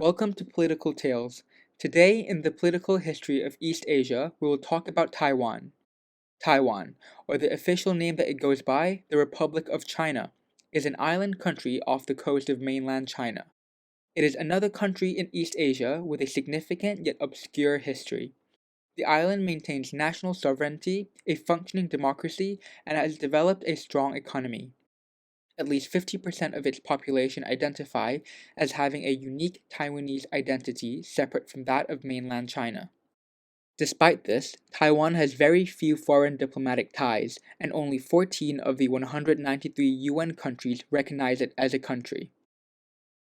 Welcome to Political Tales. Today, in the political history of East Asia, we will talk about Taiwan. Taiwan, or the official name that it goes by, the Republic of China, is an island country off the coast of mainland China. It is another country in East Asia with a significant yet obscure history. The island maintains national sovereignty, a functioning democracy, and has developed a strong economy. At least 50% of its population identify as having a unique Taiwanese identity separate from that of mainland China. Despite this, Taiwan has very few foreign diplomatic ties, and only 14 of the 193 UN countries recognize it as a country.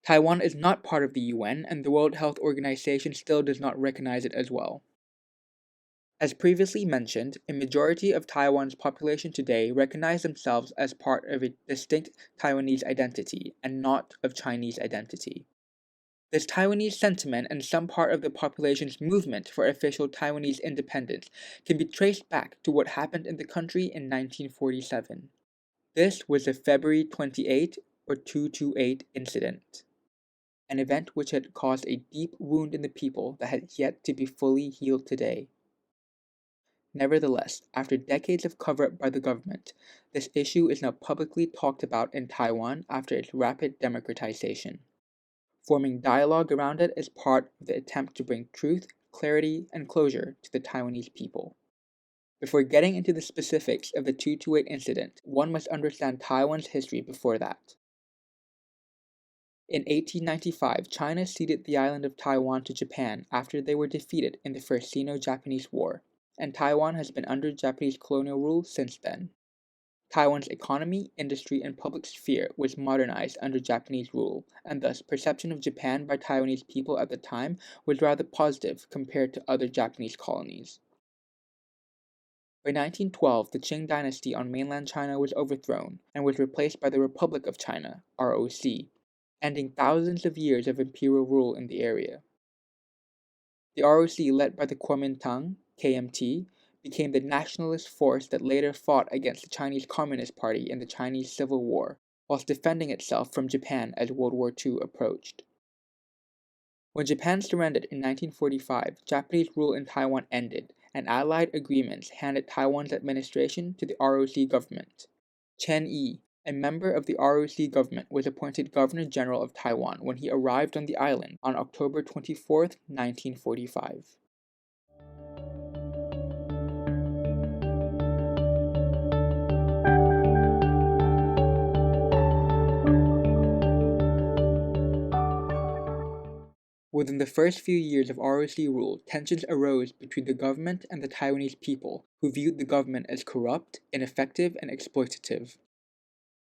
Taiwan is not part of the UN, and the World Health Organization still does not recognize it as well. As previously mentioned, a majority of Taiwan's population today recognize themselves as part of a distinct Taiwanese identity and not of Chinese identity. This Taiwanese sentiment and some part of the population's movement for official Taiwanese independence can be traced back to what happened in the country in 1947. This was the February 28 or 228 incident, an event which had caused a deep wound in the people that had yet to be fully healed today. Nevertheless, after decades of cover-up by the government, this issue is now publicly talked about in Taiwan after its rapid democratization. Forming dialogue around it is part of the attempt to bring truth, clarity, and closure to the Taiwanese people. Before getting into the specifics of the 228 incident, one must understand Taiwan's history before that. In 1895, China ceded the island of Taiwan to Japan after they were defeated in the First Sino-Japanese War, and Taiwan has been under Japanese colonial rule since then. Taiwan's economy, industry, and public sphere was modernized under Japanese rule, and thus perception of Japan by Taiwanese people at the time was rather positive compared to other Japanese colonies. By 1912, the Qing dynasty on mainland China was overthrown and was replaced by the Republic of China, ROC, ending thousands of years of imperial rule in the area. The ROC, led by the Kuomintang, KMT, became the nationalist force that later fought against the Chinese Communist Party in the Chinese Civil War, whilst defending itself from Japan as World War II approached. When Japan surrendered in 1945, Japanese rule in Taiwan ended, and Allied agreements handed Taiwan's administration to the ROC government. Chen Yi, a member of the ROC government, was appointed Governor General of Taiwan when he arrived on the island on October 24, 1945. Within the first few years of ROC rule, tensions arose between the government and the Taiwanese people, who viewed the government as corrupt, ineffective, and exploitative.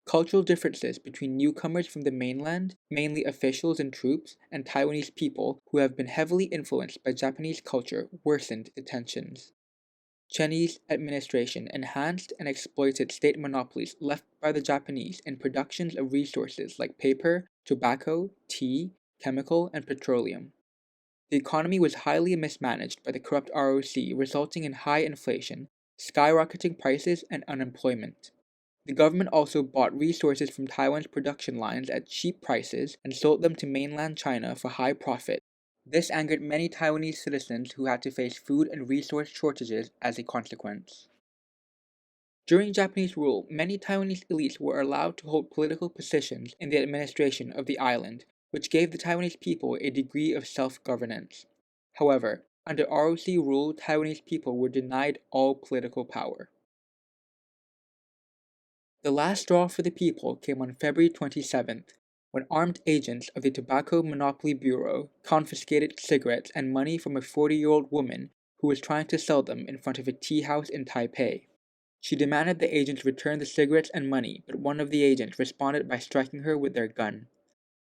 Cultural differences between newcomers from the mainland, mainly officials and troops, and Taiwanese people who have been heavily influenced by Japanese culture worsened the tensions. Chen Yi's administration enhanced and exploited state monopolies left by the Japanese in productions of resources like paper, tobacco, tea, chemical, and petroleum. The economy was highly mismanaged by the corrupt ROC, resulting in high inflation, skyrocketing prices, and unemployment. The government also bought resources from Taiwan's production lines at cheap prices and sold them to mainland China for high profit. This angered many Taiwanese citizens who had to face food and resource shortages as a consequence. During Japanese rule, many Taiwanese elites were allowed to hold political positions in the administration of the island, which gave the Taiwanese people a degree of self-governance. However, under ROC rule, Taiwanese people were denied all political power. The last straw for the people came on February 27th, when armed agents of the Tobacco Monopoly Bureau confiscated cigarettes and money from a 40-year-old woman who was trying to sell them in front of a tea house in Taipei. She demanded the agents return the cigarettes and money, but one of the agents responded by striking her with their gun.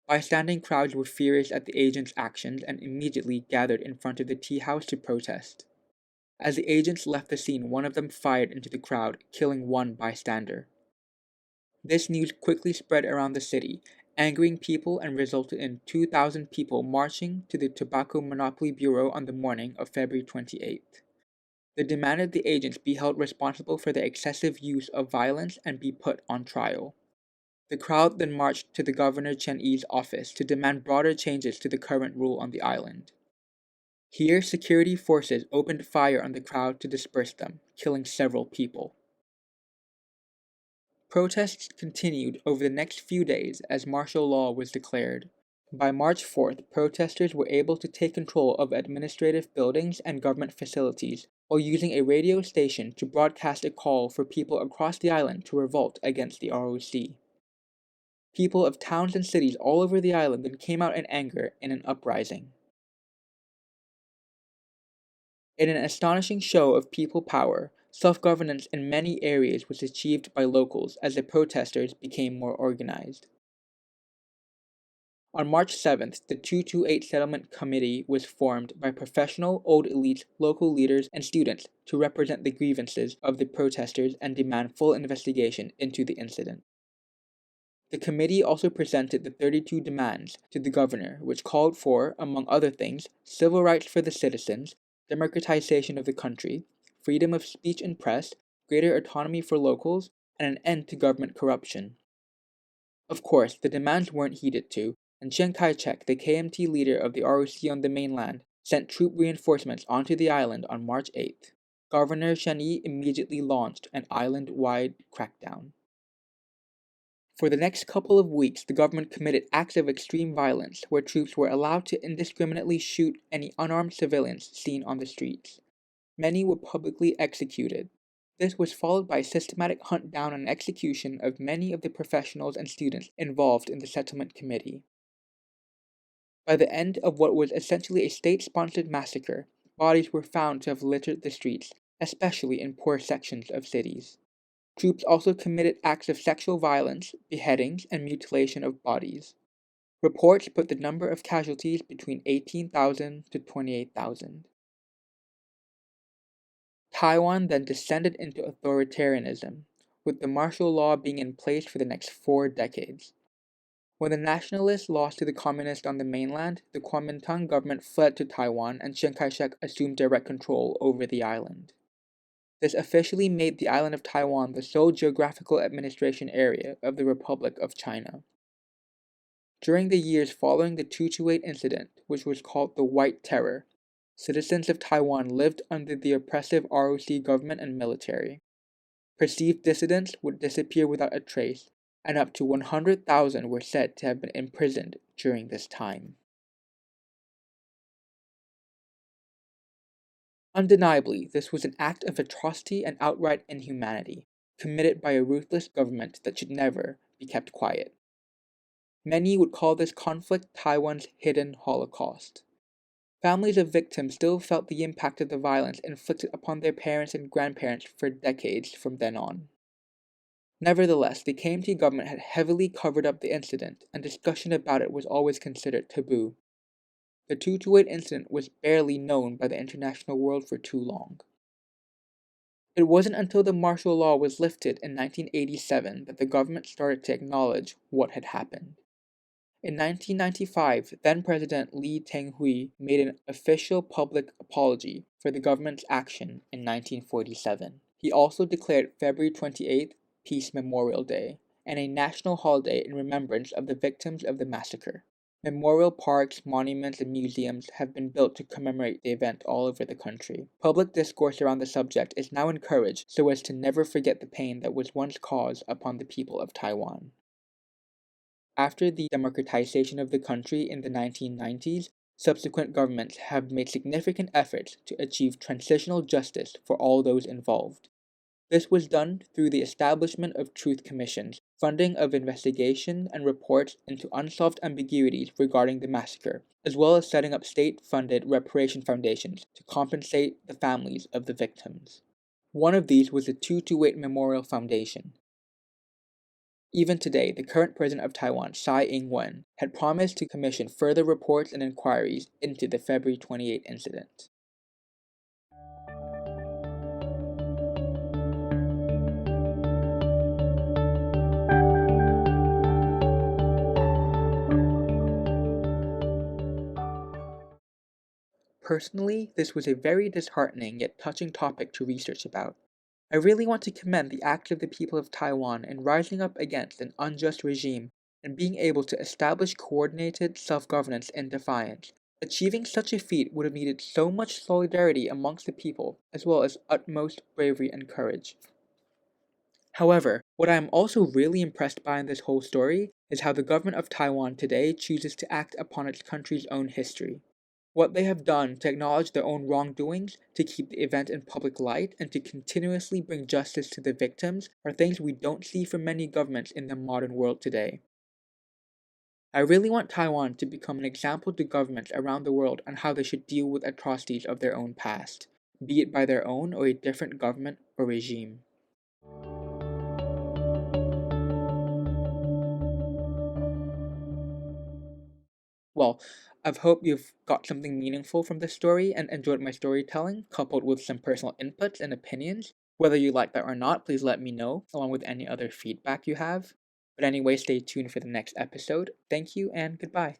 Bystanding crowds were furious at the agents' actions and immediately gathered in front of the tea house to protest. As the agents left the scene, one of them fired into the crowd, killing one bystander. This news quickly spread around the city, angering people, and resulted in 2,000 people marching to the Tobacco Monopoly Bureau on the morning of February 28th. They demanded the agents be held responsible for their excessive use of violence and be put on trial. The crowd then marched to the Governor Chen Yi's office to demand broader changes to the current rule on the island. Here, security forces opened fire on the crowd to disperse them, killing several people. Protests continued over the next few days as martial law was declared. By March 4th, protesters were able to take control of administrative buildings and government facilities while using a radio station to broadcast a call for people across the island to revolt against the ROC. People of towns and cities all over the island then came out in anger in an uprising. In an astonishing show of people power, self-governance in many areas was achieved by locals as the protesters became more organized. On March 7th, the 228 Settlement Committee was formed by professional, old elites, local leaders, and students to represent the grievances of the protesters and demand full investigation into the incident. The committee also presented the 32 demands to the governor, which called for, among other things, civil rights for the citizens, democratization of the country, freedom of speech and press, greater autonomy for locals, and an end to government corruption. Of course, the demands weren't heeded to, and Chiang Kai-shek, the KMT leader of the ROC on the mainland, sent troop reinforcements onto the island on March 8th. Governor Chen Yi immediately launched an island-wide crackdown. For the next couple of weeks, the government committed acts of extreme violence where troops were allowed to indiscriminately shoot any unarmed civilians seen on the streets. Many were publicly executed. This was followed by a systematic hunt down and execution of many of the professionals and students involved in the settlement committee. By the end of what was essentially a state-sponsored massacre, bodies were found to have littered the streets, especially in poor sections of cities. Troops also committed acts of sexual violence, beheadings, and mutilation of bodies. Reports put the number of casualties between 18,000 to 28,000. Taiwan then descended into authoritarianism, with the martial law being in place for the next 4 decades. When the nationalists lost to the communists on the mainland, the Kuomintang government fled to Taiwan and Chiang Kai-shek assumed direct control over the island. This officially made the island of Taiwan the sole geographical administration area of the Republic of China. During the years following the 228 incident, which was called the White Terror, citizens of Taiwan lived under the oppressive ROC government and military. Perceived dissidents would disappear without a trace, and up to 100,000 were said to have been imprisoned during this time. Undeniably, this was an act of atrocity and outright inhumanity, committed by a ruthless government that should never be kept quiet. Many would call this conflict Taiwan's hidden Holocaust. Families of victims still felt the impact of the violence inflicted upon their parents and grandparents for decades from then on. Nevertheless, the KMT government had heavily covered up the incident, and discussion about it was always considered taboo. The 228 incident was barely known by the international world for too long. It wasn't until the martial law was lifted in 1987 that the government started to acknowledge what had happened. In 1995, then-President Lee Teng-hui made an official public apology for the government's action in 1947. He also declared February 28th Peace Memorial Day, and a national holiday in remembrance of the victims of the massacre. Memorial parks, monuments, and museums have been built to commemorate the event all over the country. Public discourse around the subject is now encouraged so as to never forget the pain that was once caused upon the people of Taiwan. After the democratization of the country in the 1990s, subsequent governments have made significant efforts to achieve transitional justice for all those involved. This was done through the establishment of truth commissions, funding of investigation and reports into unsolved ambiguities regarding the massacre, as well as setting up state-funded reparation foundations to compensate the families of the victims. One of these was the 228 Memorial Foundation. Even today, the current president of Taiwan, Tsai Ing-wen, had promised to commission further reports and inquiries into the February 28 incident. Personally, this was a very disheartening yet touching topic to research about. I really want to commend the acts of the people of Taiwan in rising up against an unjust regime and being able to establish coordinated self-governance in defiance. Achieving such a feat would have needed so much solidarity amongst the people, as well as utmost bravery and courage. However, what I am also really impressed by in this whole story is how the government of Taiwan today chooses to act upon its country's own history. What they have done to acknowledge their own wrongdoings, to keep the event in public light, and to continuously bring justice to the victims are things we don't see from many governments in the modern world today. I really want Taiwan to become an example to governments around the world on how they should deal with atrocities of their own past, be it by their own or a different government or regime. Well, I hope you've got something meaningful from this story and enjoyed my storytelling, coupled with some personal inputs and opinions. Whether you like that or not, please let me know, along with any other feedback you have. But anyway, stay tuned for the next episode. Thank you and goodbye.